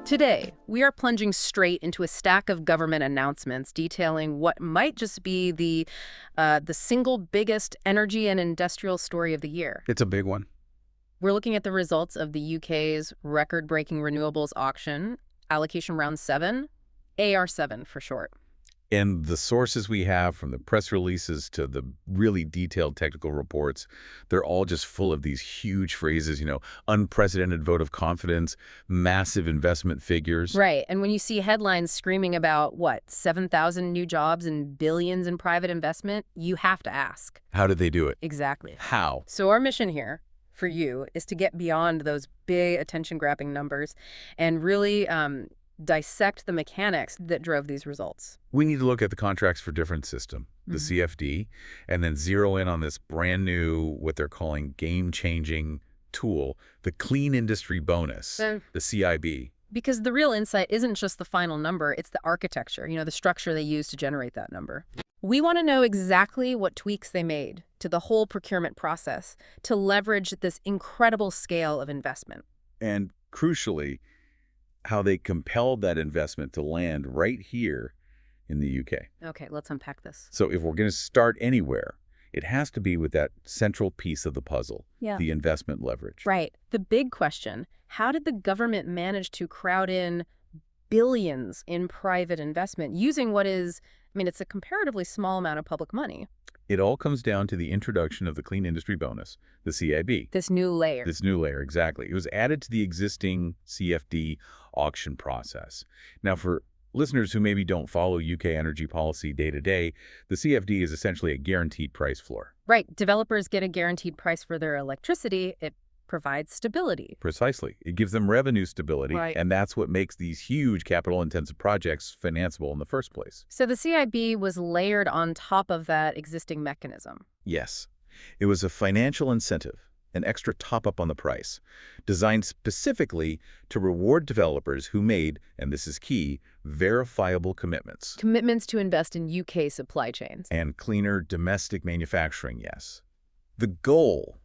Today, we are plunging straight into a stack of government announcements detailing what might just be the single biggest energy and industrial story of the year. It's a big one. We're looking at the results of the UK's record-breaking renewables auction, allocation round 7, AR7 for short. And the sources we have, from the press releases to the really detailed technical reports, they're all just full of these huge phrases, unprecedented vote of confidence, massive investment figures. Right, and when you see headlines screaming about, 7,000 new jobs and billions in private investment, you have to ask. How did they do it? Exactly. How? So our mission here for you is to get beyond those big attention-grabbing numbers and really dissect the mechanics that drove these results. We need to look at the contracts for different system, the CFD, and then zero in on this brand new, what they're calling game-changing tool, the Clean Industry Bonus, the CIB. Because the real insight isn't just the final number, it's the architecture, the structure they use to generate that number. We want to know exactly what tweaks they made to the whole procurement process to leverage this incredible scale of investment. And crucially, how they compelled that investment to land right here in the UK. Okay, let's unpack this. So if we're going to start anywhere, it has to be with that central piece of the puzzle, the investment leverage. Right. The big question, how did the government manage to crowd in billions in private investment using what is, it's a comparatively small amount of public money? It all comes down to the introduction of the Clean Industry Bonus, the CIB. This new layer. This new layer, exactly. It was added to the existing CFD auction process. Now, for listeners who maybe don't follow UK energy policy day to day, the CFD is essentially a guaranteed price floor. Right. Developers get a guaranteed price for their electricity. It provides stability. Precisely. It gives them revenue stability, right. And that's what makes these huge capital-intensive projects financeable in the first place. So the CIB was layered on top of that existing mechanism. Yes. It was a financial incentive, an extra top-up on the price, designed specifically to reward developers who made, and this is key, verifiable commitments. Commitments to invest in UK supply chains. And cleaner domestic manufacturing, yes. The goal,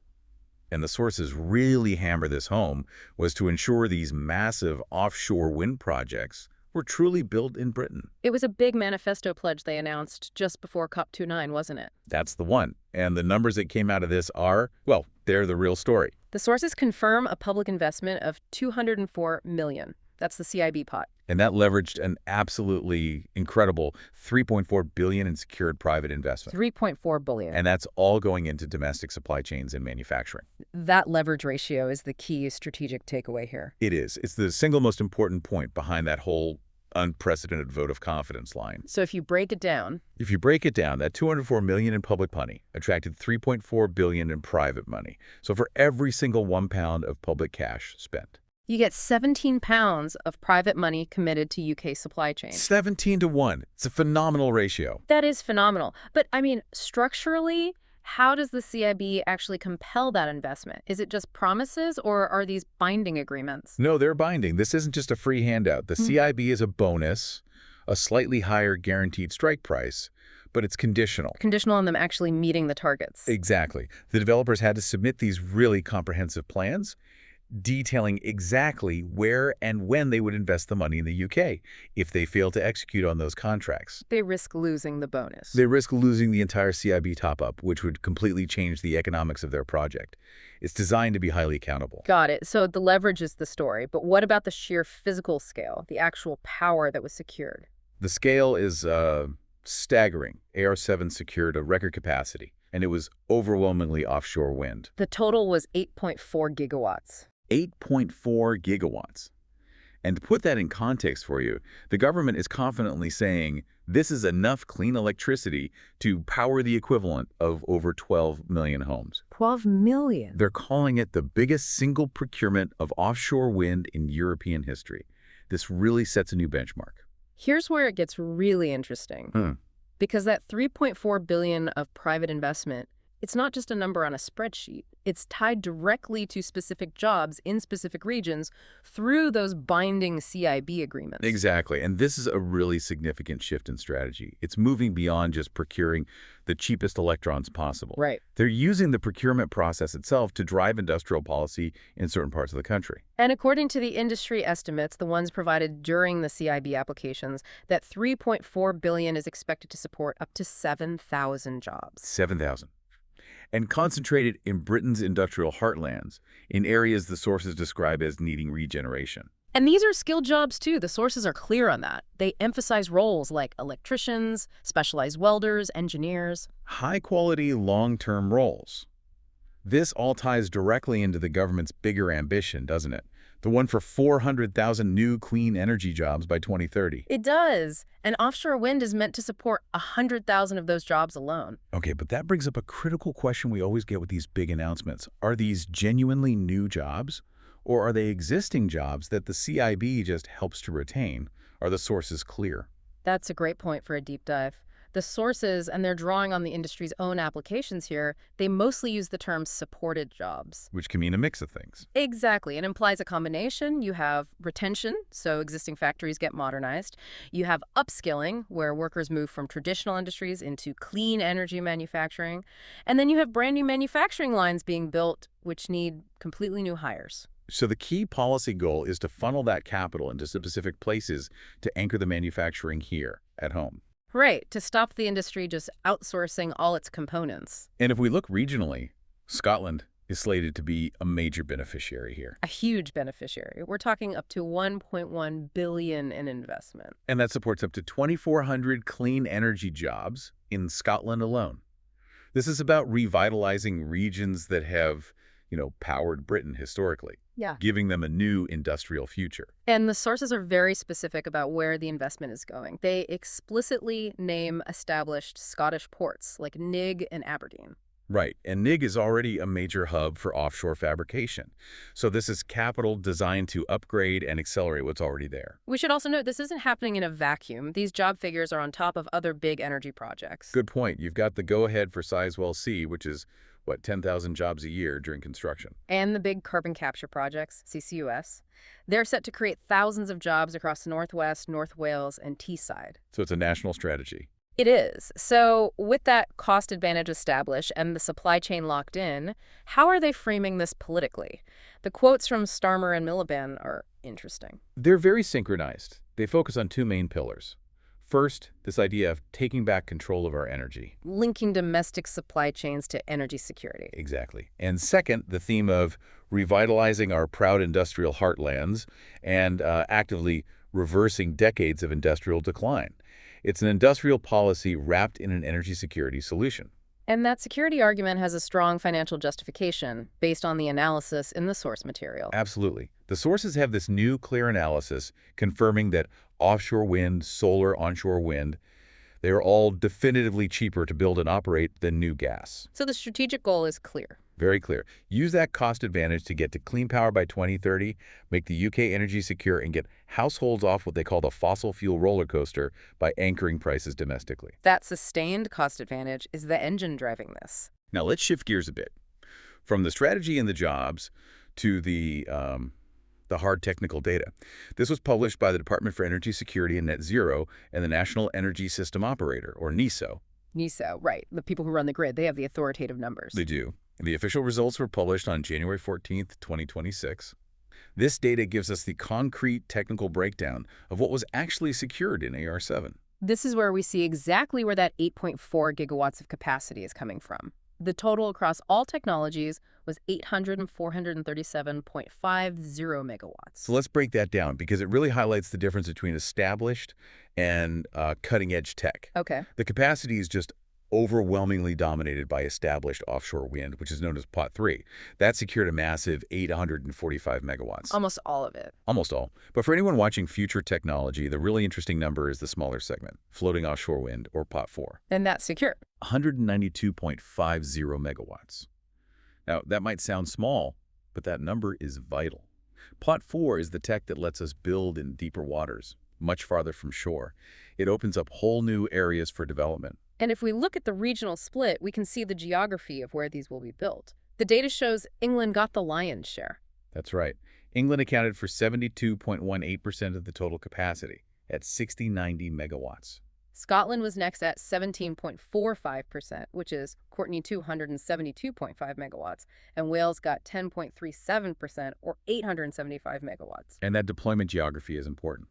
and the sources really hammer this home, was to ensure these massive offshore wind projects were truly built in Britain. It was a big manifesto pledge they announced just before COP29, wasn't it? That's the one. And the numbers that came out of this are, well, they're the real story. The sources confirm a public investment of $204 million. That's the CIB pot. And that leveraged an absolutely incredible $3.4 billion in secured private investment. $3.4 billion. And that's all going into domestic supply chains and manufacturing. That leverage ratio is the key strategic takeaway here. It is. It's the single most important point behind that whole unprecedented vote of confidence line. So if you break it down, that $204 million in public money attracted $3.4 billion in private money. So for every single £1 of public cash spent, you get 17 pounds of private money committed to UK supply chain. 17-to-1. It's a phenomenal ratio. That is phenomenal. But, structurally, how does the CIB actually compel that investment? Is it just promises, or are these binding agreements? No, they're binding. This isn't just a free handout. The CIB is a bonus, a slightly higher guaranteed strike price, but it's conditional. Conditional on them actually meeting the targets. Exactly. The developers had to submit these really comprehensive plans detailing exactly where and when they would invest the money in the UK. If they fail to execute on those contracts, they risk losing the bonus. They risk losing the entire CIB top-up, which would completely change the economics of their project. It's designed to be highly accountable. Got it. So the leverage is the story, but what about the sheer physical scale, the actual power that was secured? The scale is staggering. AR7 secured a record capacity, and it was overwhelmingly offshore wind. The total was 8.4 gigawatts. 8.4 gigawatts. And to put that in context for you, the government is confidently saying this is enough clean electricity to power the equivalent of over 12 million homes. 12 million? They're calling it the biggest single procurement of offshore wind in European history. This really sets a new benchmark. Here's where it gets really interesting. Because that $3.4 billion of private investment It's not just a number on a spreadsheet. It's tied directly to specific jobs in specific regions through those binding CIB agreements. Exactly. And this is a really significant shift in strategy. It's moving beyond just procuring the cheapest electrons possible. Right. They're using the procurement process itself to drive industrial policy in certain parts of the country. And according to the industry estimates, the ones provided during the CIB applications, that $3.4 billion is expected to support up to 7,000 jobs. 7,000. And concentrated in Britain's industrial heartlands, in areas the sources describe as needing regeneration. And these are skilled jobs, too. The sources are clear on that. They emphasize roles like electricians, specialized welders, engineers. High-quality, long-term roles. This all ties directly into the government's bigger ambition, doesn't it? The one for 400,000 new clean energy jobs by 2030. It does. And offshore wind is meant to support 100,000 of those jobs alone. Okay, but that brings up a critical question we always get with these big announcements. Are these genuinely new jobs? Or are they existing jobs that the CIB just helps to retain? Are the sources clear? That's a great point for a deep dive. The sources, and they're drawing on the industry's own applications here, they mostly use the term supported jobs. Which can mean a mix of things. Exactly. It implies a combination. You have retention, so existing factories get modernized. You have upskilling, where workers move from traditional industries into clean energy manufacturing. And then you have brand new manufacturing lines being built, which need completely new hires. So the key policy goal is to funnel that capital into specific places to anchor the manufacturing here at home. Right, to stop the industry just outsourcing all its components. And if we look regionally, Scotland is slated to be a major beneficiary here. A huge beneficiary. We're talking up to $1.1 billion in investment. And that supports up to 2,400 clean energy jobs in Scotland alone. This is about revitalizing regions that have, powered Britain historically. Yeah. Giving them a new industrial future. And the sources are very specific about where the investment is going. They explicitly name established Scottish ports like Nigg and Aberdeen. Right, and Nigg is already a major hub for offshore fabrication. So this is capital designed to upgrade and accelerate what's already there. We should also note this isn't happening in a vacuum. These job figures are on top of other big energy projects. Good point. You've got the go-ahead for Sizewell C, which is 10,000 jobs a year during construction. And the big carbon capture projects, CCUS. They're set to create thousands of jobs across the Northwest, North Wales, and Teesside. So it's a national strategy. It is. So with that cost advantage established and the supply chain locked in, how are they framing this politically? The quotes from Starmer and Miliband are interesting. They're very synchronized. They focus on two main pillars. First, this idea of taking back control of our energy. Linking domestic supply chains to energy security. Exactly. And second, the theme of revitalizing our proud industrial heartlands and actively reversing decades of industrial decline. It's an industrial policy wrapped in an energy security solution. And that security argument has a strong financial justification based on the analysis in the source material. Absolutely. The sources have this new, clear analysis confirming that offshore wind, solar, onshore wind, they are all definitively cheaper to build and operate than new gas. So the strategic goal is clear. Very clear. Use that cost advantage to get to clean power by 2030, make the UK energy secure, and get households off what they call the fossil fuel roller coaster by anchoring prices domestically. That sustained cost advantage is the engine driving this. Now let's shift gears a bit. From the strategy and the jobs to the hard technical data. This was published by the Department for Energy Security and Net Zero and the National Energy System Operator, or NESO. NESO, right. The people who run the grid, they have the authoritative numbers. They do. The official results were published on January 14th, 2026. This data gives us the concrete technical breakdown of what was actually secured in AR7. This is where we see exactly where that 8.4 gigawatts of capacity is coming from. The total across all technologies was 437.50 megawatts. So let's break that down because it really highlights the difference between established and cutting-edge tech. Okay. The capacity is just overwhelmingly dominated by established offshore wind, which is known as Pot 3. That secured a massive 845 megawatts. Almost all of it. Almost all. But for anyone watching future technology, the really interesting number is the smaller segment, floating offshore wind, or Pot 4. And that's secure. 192.50 megawatts. Now, that might sound small, but that number is vital. Pot 4 is the tech that lets us build in deeper waters, much farther from shore. It opens up whole new areas for development. And if we look at the regional split, we can see the geography of where these will be built. The data shows England got the lion's share. That's right. England accounted for 72.18% of the total capacity at 6090 megawatts. Scotland was next at 17.45%, which is, Courtney, 272.5 megawatts, and Wales got 10.37%, or 875 megawatts. And that deployment geography is important.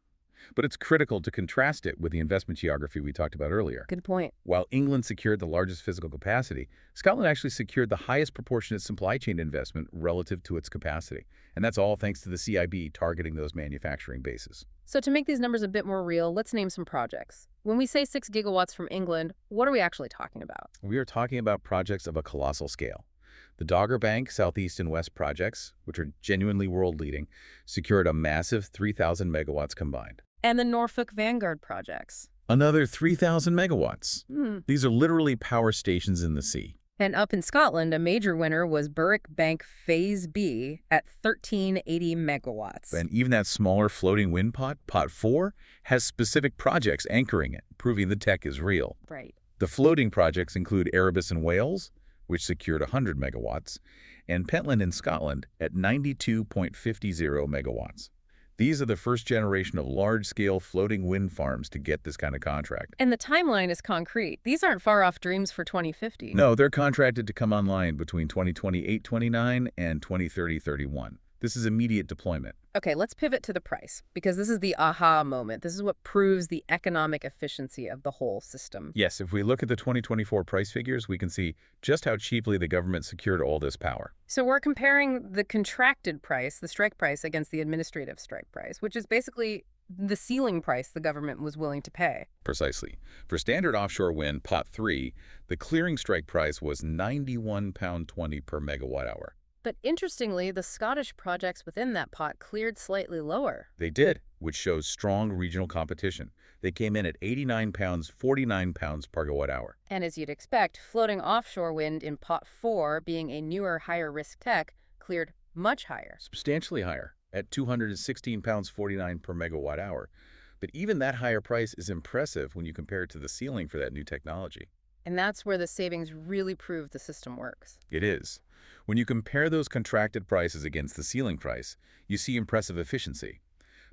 But it's critical to contrast it with the investment geography we talked about earlier. Good point. While England secured the largest physical capacity, Scotland actually secured the highest proportionate supply chain investment relative to its capacity. And that's all thanks to the CIB targeting those manufacturing bases. So to make these numbers a bit more real, let's name some projects. When we say 6 gigawatts from England, what are we actually talking about? We are talking about projects of a colossal scale. The Dogger Bank Southeast and West projects, which are genuinely world-leading, secured a massive 3,000 megawatts combined. And the Norfolk Vanguard projects. Another 3,000 megawatts. These are literally power stations in the sea. And up in Scotland, a major winner was Berwick Bank Phase B at 1,380 megawatts. And even that smaller floating wind pot 4, has specific projects anchoring it, proving the tech is real. Right. The floating projects include Erebus in Wales, which secured 100 megawatts, and Pentland in Scotland at 92.50 megawatts. These are the first generation of large-scale floating wind farms to get this kind of contract. And the timeline is concrete. These aren't far-off dreams for 2050. No, they're contracted to come online between 2028-29 and 2030-31. This is immediate deployment. Okay, let's pivot to the price, because this is the aha moment. This is what proves the economic efficiency of the whole system. Yes, if we look at the 2024 price figures, we can see just how cheaply the government secured all this power. So we're comparing the contracted price, the strike price, against the administrative strike price, which is basically the ceiling price the government was willing to pay. Precisely. For standard offshore wind, Pot 3, the clearing strike price was £91.20 per megawatt hour. But interestingly, the Scottish projects within that pot cleared slightly lower. They did, which shows strong regional competition. They came in at £89.49 per gigawatt hour. And as you'd expect, floating offshore wind in pot 4, being a newer, higher-risk tech, cleared much higher. Substantially higher, at £216.49 per megawatt hour. But even that higher price is impressive when you compare it to the ceiling for that new technology. And that's where the savings really prove the system works. It is. When you compare those contracted prices against the ceiling price, you see impressive efficiency.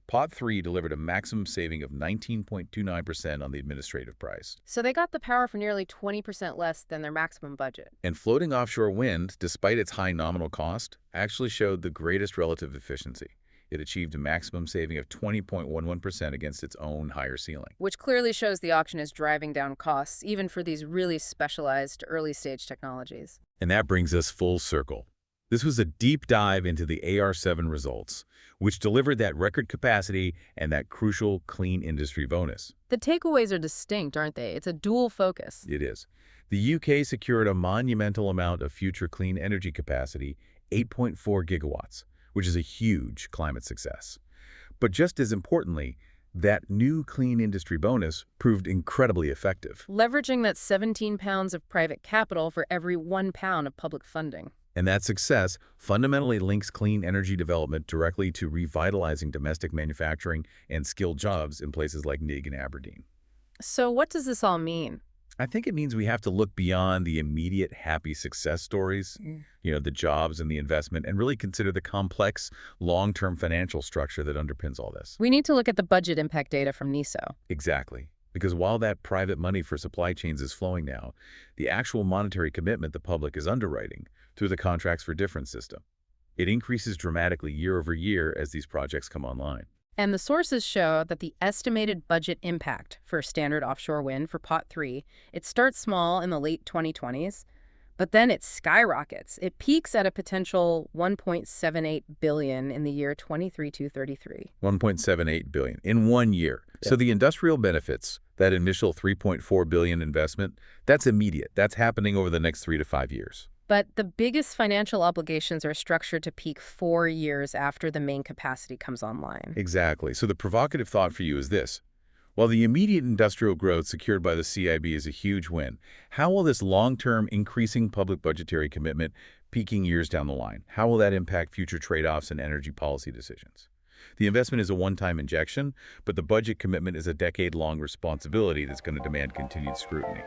Pot 3 delivered a maximum saving of 19.29% on the administrative price. So they got the power for nearly 20% less than their maximum budget. And floating offshore wind, despite its high nominal cost, actually showed the greatest relative efficiency. It achieved a maximum saving of 20.11% against its own higher ceiling. Which clearly shows the auction is driving down costs, even for these really specialized early-stage technologies. And that brings us full circle. This was a deep dive into the AR7 results, which delivered that record capacity and that crucial clean industry bonus. The takeaways are distinct, aren't they? It's a dual focus. It is. The UK secured a monumental amount of future clean energy capacity, 8.4 gigawatts, which is a huge climate success. But just as importantly, that new clean industry bonus proved incredibly effective. Leveraging that 17 pounds of private capital for every 1 pound of public funding. And that success fundamentally links clean energy development directly to revitalizing domestic manufacturing and skilled jobs in places like Nig and Aberdeen. So what does this all mean? I think it means we have to look beyond the immediate happy success stories, the jobs and the investment, and really consider the complex long-term financial structure that underpins all this. We need to look at the budget impact data from NESO. Exactly. Because while that private money for supply chains is flowing now, the actual monetary commitment the public is underwriting through the Contracts for Difference system, it increases dramatically year over year as these projects come online. And the sources show that the estimated budget impact for standard offshore wind for Pot 3, it starts small in the late 2020s, but then it skyrockets. It peaks at a potential $1.78 billion in the year 23-33. $1.78 billion in 1 year. Yep. So the industrial benefits, that initial $3.4 billion investment, that's immediate. That's happening over the next 3 to 5 years. But the biggest financial obligations are structured to peak 4 years after the main capacity comes online. Exactly. So the provocative thought for you is this. While the immediate industrial growth secured by the CIB is a huge win, how will this long-term increasing public budgetary commitment peaking years down the line, how will that impact future trade-offs and energy policy decisions? The investment is a one-time injection, but the budget commitment is a decade-long responsibility that's going to demand continued scrutiny.